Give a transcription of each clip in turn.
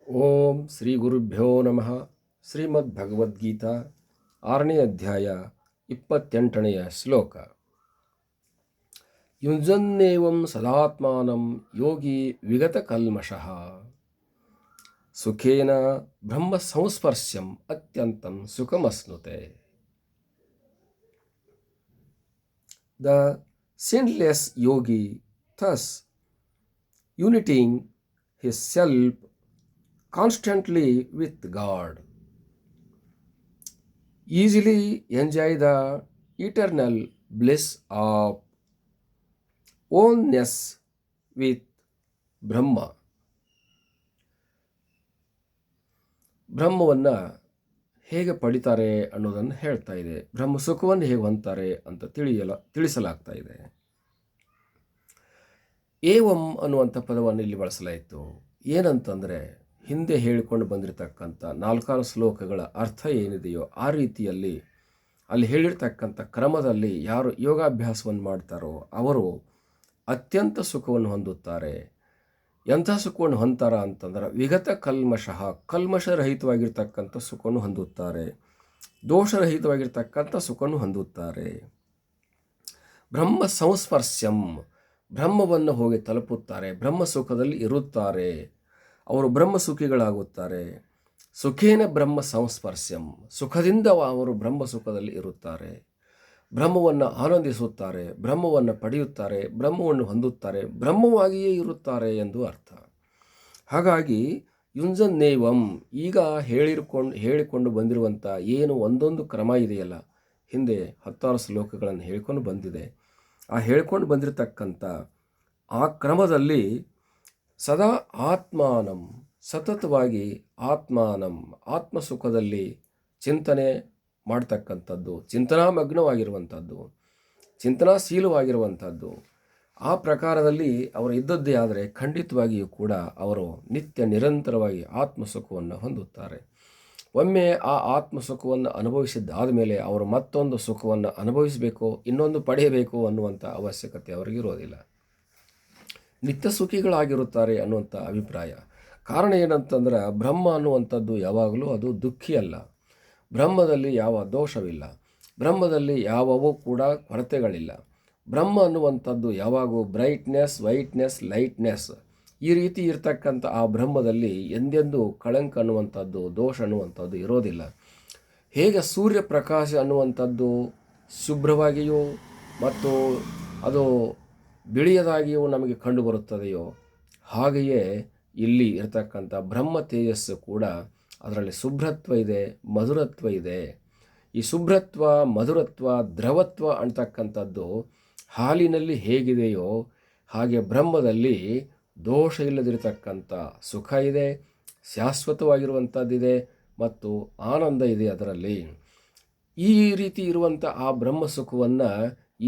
ಓಂ ಶ್ರೀ ಗುರುಭ್ಯೋ ನಮಃ. ಶ್ರೀಮದ್ ಭಗವದ್ಗೀತಾ 6ನೇ ಅಧ್ಯಾಯ 28ನೆಯ ಶ್ಲೋಕ. ಯುಂಜನ್ನೇವಂ ಸದಾತ್ಮಾನಂ ಯೋಗಿ ವಿಗತ ಕಲ್ಮಷಃ ಸುಖೇನ ಬ್ರಹ್ಮ ಸಂಸ್ಪರ್ಶ್ಯಂ ಅತ್ಯಂತಂ ಸುಖಮಸ್ನುತೆ. The sinless yogi thus uniting his self constantly with God easily enjoy the eternal bliss of oneness with Brahma. ಬ್ರಹ್ಮವನ್ನು ಹೇಗೆ ಪಡಿತಾರೆ ಅನ್ನೋದನ್ನು ಹೇಳ್ತಾ ಇದೆ. ಬ್ರಹ್ಮ ಸುಖವನ್ನು ಹೇಗೆ ಹೊಂದ್ತಾರೆ ಅಂತ ತಿಳಿಸಲಾಗ್ತಾ ಇದೆ. ಏವಂ ಅನ್ನುವಂಥ ಪದವನ್ನು ಇಲ್ಲಿ ಬಳಸಲಾಯಿತು. ಏನಂತಂದರೆ, ಹಿಂದೆ ಹೇಳಿಕೊಂಡು ಬಂದಿರತಕ್ಕಂಥ 4 ಶ್ಲೋಕಗಳ ಅರ್ಥ ಏನಿದೆಯೋ ಆ ರೀತಿಯಲ್ಲಿ ಅಲ್ಲಿ ಹೇಳಿರ್ತಕ್ಕಂಥ ಕ್ರಮದಲ್ಲಿ ಯಾರು ಯೋಗಾಭ್ಯಾಸವನ್ನು ಮಾಡ್ತಾರೋ ಅವರು ಅತ್ಯಂತ ಸುಖವನ್ನು ಹೊಂದುತ್ತಾರೆ. ಎಂಥ ಸುಖವನ್ನು ಹೊಂದ್ತಾರ ಅಂತಂದ್ರೆ, ವಿಗತ ಕಲ್ಮಷಃ, ಕಲ್ಮಷರಹಿತವಾಗಿರ್ತಕ್ಕಂಥ ಸುಖವನ್ನು ಹೊಂದುತ್ತಾರೆ, ದೋಷರಹಿತವಾಗಿರ್ತಕ್ಕಂಥ ಸುಖವನ್ನು ಹೊಂದುತ್ತಾರೆ. ಬ್ರಹ್ಮ ಸಂಸ್ಪರ್ಶ್ಯಂ, ಬ್ರಹ್ಮವನ್ನು ಹೋಗಿ ತಲುಪುತ್ತಾರೆ, ಬ್ರಹ್ಮ ಸುಖದಲ್ಲಿ ಇರುತ್ತಾರೆ, ಅವರು ಬ್ರಹ್ಮ ಸುಖಿಗಳಾಗುತ್ತಾರೆ. ಸುಖೇನ ಬ್ರಹ್ಮ ಸಂಸ್ಪರ್ಶ್ಯಂ, ಸುಖದಿಂದ ಅವರು ಬ್ರಹ್ಮ ಸುಖದಲ್ಲಿ ಇರುತ್ತಾರೆ, ಬ್ರಹ್ಮವನ್ನು ಆನಂದಿಸುತ್ತಾರೆ, ಬ್ರಹ್ಮವನ್ನು ಪಡೆಯುತ್ತಾರೆ, ಬ್ರಹ್ಮವನ್ನು ಹೊಂದುತ್ತಾರೆ, ಬ್ರಹ್ಮವಾಗಿಯೇ ಇರುತ್ತಾರೆ ಎಂದು ಅರ್ಥ. ಹಾಗಾಗಿ ಯುಂಜನ್ನೇವಂ, ಈಗ ಹೇಳಿಕೊಂಡು ಬಂದಿರುವಂಥ ಏನು ಒಂದೊಂದು ಕ್ರಮ ಇದೆಯಲ್ಲ, ಹಿಂದೆ 10 ಶ್ಲೋಕಗಳನ್ನು ಹೇಳಿಕೊಂಡು ಬಂದಿದೆ. ಆ ಹೇಳಿಕೊಂಡು ಬಂದಿರತಕ್ಕಂಥ ಆ ಕ್ರಮದಲ್ಲಿ ಸದಾ ಆತ್ಮಾನಂ, ಸತತವಾಗಿ ಆತ್ಮಾನಂ, ಆತ್ಮಸುಖದಲ್ಲಿ ಚಿಂತನೆ ಮಾಡ್ತಕ್ಕಂಥದ್ದು, ಚಿಂತನಾಮಗ್ನವಾಗಿರುವಂಥದ್ದು, ಚಿಂತನಾಶೀಲವಾಗಿರುವಂಥದ್ದು. ಆ ಪ್ರಕಾರದಲ್ಲಿ ಅವರು ಇದ್ದದ್ದೇ ಆದರೆ ಖಂಡಿತವಾಗಿಯೂ ಕೂಡ ಅವರು ನಿತ್ಯ ನಿರಂತರವಾಗಿ ಆತ್ಮಸುಖವನ್ನು ಹೊಂದುತ್ತಾರೆ. ಒಮ್ಮೆ ಆ ಆತ್ಮಸುಖವನ್ನು ಅನುಭವಿಸಿದ್ದಾದ ಮೇಲೆ ಅವರು ಮತ್ತೊಂದು ಸುಖವನ್ನು ಅನುಭವಿಸಬೇಕು, ಇನ್ನೊಂದು ಪಡೆಯಬೇಕು ಅನ್ನುವಂಥ ಅವಶ್ಯಕತೆ ಅವರಿಗಿರೋದಿಲ್ಲ. ನಿತ್ಯ ಸುಖಿಗಳಾಗಿರುತ್ತಾರೆ ಅನ್ನುವಂಥ ಅಭಿಪ್ರಾಯ. ಕಾರಣ ಏನಂತಂದ್ರೆ, ಬ್ರಹ್ಮ ಅನ್ನುವಂಥದ್ದು ಯಾವಾಗಲೂ ಅದು ದುಃಖಿ ಅಲ್ಲ. ಬ್ರಹ್ಮದಲ್ಲಿ ಯಾವ ದೋಷವಿಲ್ಲ, ಬ್ರಹ್ಮದಲ್ಲಿ ಯಾವವೂ ಕೂಡ ಕೊರತೆಗಳಿಲ್ಲ. ಬ್ರಹ್ಮ ಅನ್ನುವಂಥದ್ದು ಯಾವಾಗೂ ಬ್ರೈಟ್ನೆಸ್, ವೈಟ್ನೆಸ್, ಲೈಟ್ನೆಸ್ ಈ ರೀತಿ ಇರ್ತಕ್ಕಂಥ ಆ ಬ್ರಹ್ಮದಲ್ಲಿ ಎಂದೆಂದೂ ಕಳಂಕ ಅನ್ನುವಂಥದ್ದು, ದೋಷ ಅನ್ನುವಂಥದ್ದು ಇರೋದಿಲ್ಲ. ಹೇಗೆ ಸೂರ್ಯಪ್ರಕಾಶ ಅನ್ನುವಂಥದ್ದು ಶುಭ್ರವಾಗಿಯೂ ಮತ್ತು ಅದು ಬಿಳಿಯದಾಗಿಯೂ ನಮಗೆ ಕಂಡುಬರುತ್ತದೆಯೋ, ಹಾಗೆಯೇ ಇಲ್ಲಿ ಇರತಕ್ಕಂಥ ಬ್ರಹ್ಮ ತೇಜಸ್ಸು ಕೂಡ ಅದರಲ್ಲಿ ಶುಭ್ರತ್ವ ಇದೆ, ಮಧುರತ್ವ ಇದೆ. ಈ ಶುಭ್ರತ್ವ, ಮಧುರತ್ವ, ದ್ರವತ್ವ ಅಂತಕ್ಕಂಥದ್ದು ಹಾಲಿನಲ್ಲಿ ಹೇಗಿದೆಯೋ ಹಾಗೆ ಬ್ರಹ್ಮದಲ್ಲಿ ದೋಷ ಇಲ್ಲದಿರತಕ್ಕಂಥ ಸುಖ ಇದೆ, ಶಾಶ್ವತವಾಗಿರುವಂಥದ್ದಿದೆ ಮತ್ತು ಆನಂದ ಇದೆ ಅದರಲ್ಲಿ. ಈ ರೀತಿ ಇರುವಂಥ ಆ ಬ್ರಹ್ಮ ಸುಖವನ್ನು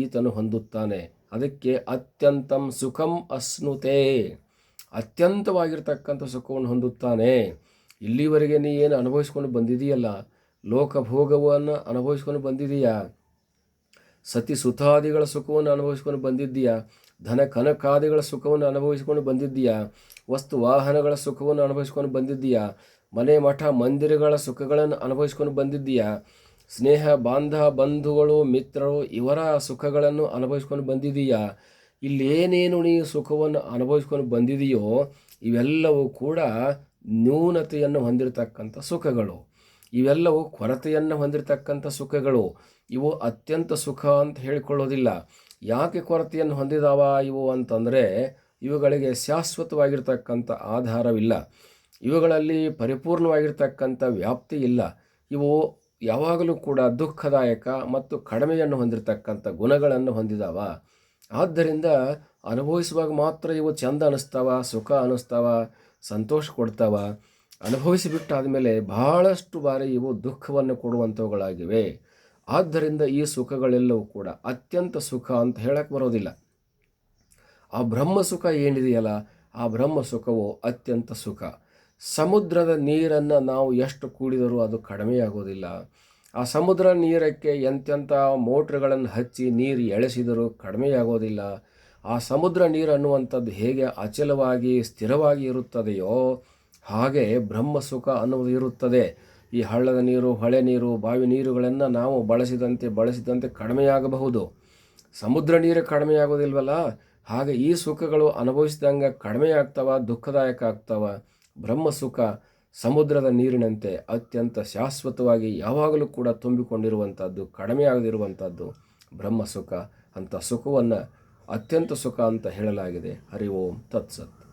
ಈತನು ಹೊಂದುತ್ತಾನೆ. ಅದಕ್ಕೆ ಅತ್ಯಂತಂ ಸುಖಂ ಅಸ್ನುತೆ, ಅತ್ಯಂತವಾಗಿರ್ತಕ್ಕಂಥ ಸುಖವನ್ನು ಹೊಂದುತ್ತಾನೆ. ಇಲ್ಲಿವರೆಗೆ ನೀ ಏನು ಅನುಭವಿಸ್ಕೊಂಡು ಬಂದಿದೆಯಲ್ಲ, ಲೋಕಭೋಗವನ್ನು ಅನುಭವಿಸ್ಕೊಂಡು ಬಂದಿದೆಯಾ, ಸತಿ ಸುತಾದಿಗಳ ಸುಖವನ್ನು ಅನುಭವಿಸ್ಕೊಂಡು ಬಂದಿದ್ದೀಯಾ, ಧನ ಕನಕಾದಿಗಳ ಸುಖವನ್ನು ಅನುಭವಿಸ್ಕೊಂಡು ಬಂದಿದ್ದೀಯಾ, ವಸ್ತು ವಾಹನಗಳ ಸುಖವನ್ನು ಅನುಭವಿಸ್ಕೊಂಡು ಬಂದಿದ್ದೀಯಾ, ಮನೆ ಮಠ ಮಂದಿರಗಳ ಸುಖಗಳನ್ನು ಅನುಭವಿಸ್ಕೊಂಡು ಬಂದಿದ್ದೀಯಾ, ಸ್ನೇಹ ಬಂಧುಗಳು ಮಿತ್ರರು ಇವರ ಸುಖಗಳನ್ನು ಅನುಭವಿಸ್ಕೊಂಡು ಬಂದಿದ್ದೀಯಾ. ಇಲ್ಲೇನೇನು ನೀವು ಸುಖವನ್ನು ಅನುಭವಿಸ್ಕೊಂಡು ಬಂದಿದೆಯೋ ಇವೆಲ್ಲವೂ ಕೂಡ ನ್ಯೂನತೆಯನ್ನು ಹೊಂದಿರತಕ್ಕಂಥ ಸುಖಗಳು, ಇವೆಲ್ಲವೂ ಕೊರತೆಯನ್ನು ಹೊಂದಿರತಕ್ಕಂಥ ಸುಖಗಳು. ಇವು ಅತ್ಯಂತ ಸುಖ ಅಂತ ಹೇಳಿಕೊಳ್ಳೋದಿಲ್ಲ. ಯಾಕೆ ಕೊರತೆಯನ್ನು ಹೊಂದಿದಾವ ಇವು ಅಂತಂದರೆ, ಇವುಗಳಿಗೆ ಶಾಶ್ವತವಾಗಿರ್ತಕ್ಕಂಥ ಆಧಾರವಿಲ್ಲ, ಇವುಗಳಲ್ಲಿ ಪರಿಪೂರ್ಣವಾಗಿರ್ತಕ್ಕಂಥ ವ್ಯಾಪ್ತಿ ಇಲ್ಲ. ಇವು ಯಾವಾಗಲೂ ಕೂಡ ದುಃಖದಾಯಕ ಮತ್ತು ಕಡಿಮೆಯನ್ನು ಹೊಂದಿರತಕ್ಕಂಥ ಗುಣಗಳನ್ನು ಹೊಂದಿದಾವ. ಆದ್ದರಿಂದ ಅನುಭವಿಸುವಾಗ ಮಾತ್ರ ಇವು ಚಂದ ಅನ್ನಿಸ್ತಾವ, ಸುಖ ಅನ್ನಿಸ್ತಾವ, ಸಂತೋಷ ಕೊಡ್ತಾವ. ಅನುಭವಿಸಿಬಿಟ್ಟಾದ ಮೇಲೆ ಬಹಳಷ್ಟು ಬಾರಿ ಇವು ದುಃಖವನ್ನು ಕೊಡುವಂಥವುಗಳಾಗಿವೆ. ಆದ್ದರಿಂದ ಈ ಸುಖಗಳೆಲ್ಲವೂ ಕೂಡ ಅತ್ಯಂತ ಸುಖ ಅಂತ ಹೇಳಕ್ಕೆ ಬರೋದಿಲ್ಲ. ಆ ಬ್ರಹ್ಮ ಸುಖ ಏನಿದೆಯಲ್ಲ, ಆ ಬ್ರಹ್ಮ ಸುಖವು ಅತ್ಯಂತ ಸುಖ. ಸಮುದ್ರದ ನೀರನ್ನು ನಾವು ಎಷ್ಟು ಕೂಡಿದರೂ ಅದು ಕಡಿಮೆಯಾಗೋದಿಲ್ಲ. ಆ ಸಮುದ್ರ ನೀರಕ್ಕೆ ಎಂತೆಂಥ ಮೋಟ್ರ್ಗಳನ್ನು ಹಚ್ಚಿ ನೀರು ಎಳೆಸಿದರೂ ಕಡಿಮೆಯಾಗೋದಿಲ್ಲ. ಆ ಸಮುದ್ರ ನೀರು ಅನ್ನುವಂಥದ್ದು ಹೇಗೆ ಅಚಲವಾಗಿ ಸ್ಥಿರವಾಗಿ ಇರುತ್ತದೆಯೋ ಹಾಗೆ ಬ್ರಹ್ಮ ಸುಖ ಅನ್ನುವುದು ಇರುತ್ತದೆ. ಈ ಹಳ್ಳದ ನೀರು, ಹೊಳೆ ನೀರು, ಬಾವಿ ನೀರುಗಳನ್ನು ನಾವು ಬಳಸಿದಂತೆ ಕಡಿಮೆಯಾಗಬಹುದು. ಸಮುದ್ರ ನೀರು ಕಡಿಮೆಯಾಗೋದಿಲ್ವಲ್ಲ, ಹಾಗೆ ಈ ಸುಖಗಳು ಅನುಭವಿಸಿದಂಗೆ ಕಡಿಮೆಯಾಗ್ತವ, ದುಃಖದಾಯಕ ಆಗ್ತವ. ಬ್ರಹ್ಮ ಸುಖ ಸಮುದ್ರದ ನೀರಿನಂತೆ ಅತ್ಯಂತ ಶಾಶ್ವತವಾಗಿ ಯಾವಾಗಲೂ ಕೂಡ ತುಂಬಿಕೊಂಡಿರುವಂಥದ್ದು, ಕಡಿಮೆಯಾಗದಿರುವಂಥದ್ದು ಬ್ರಹ್ಮ ಸುಖ. ಅಂಥ ಸುಖವನ್ನು ಅತ್ಯಂತ ಸುಖ ಅಂತ ಹೇಳಲಾಗಿದೆ. ಹರಿ ಓಂ ತತ್ಸತ್.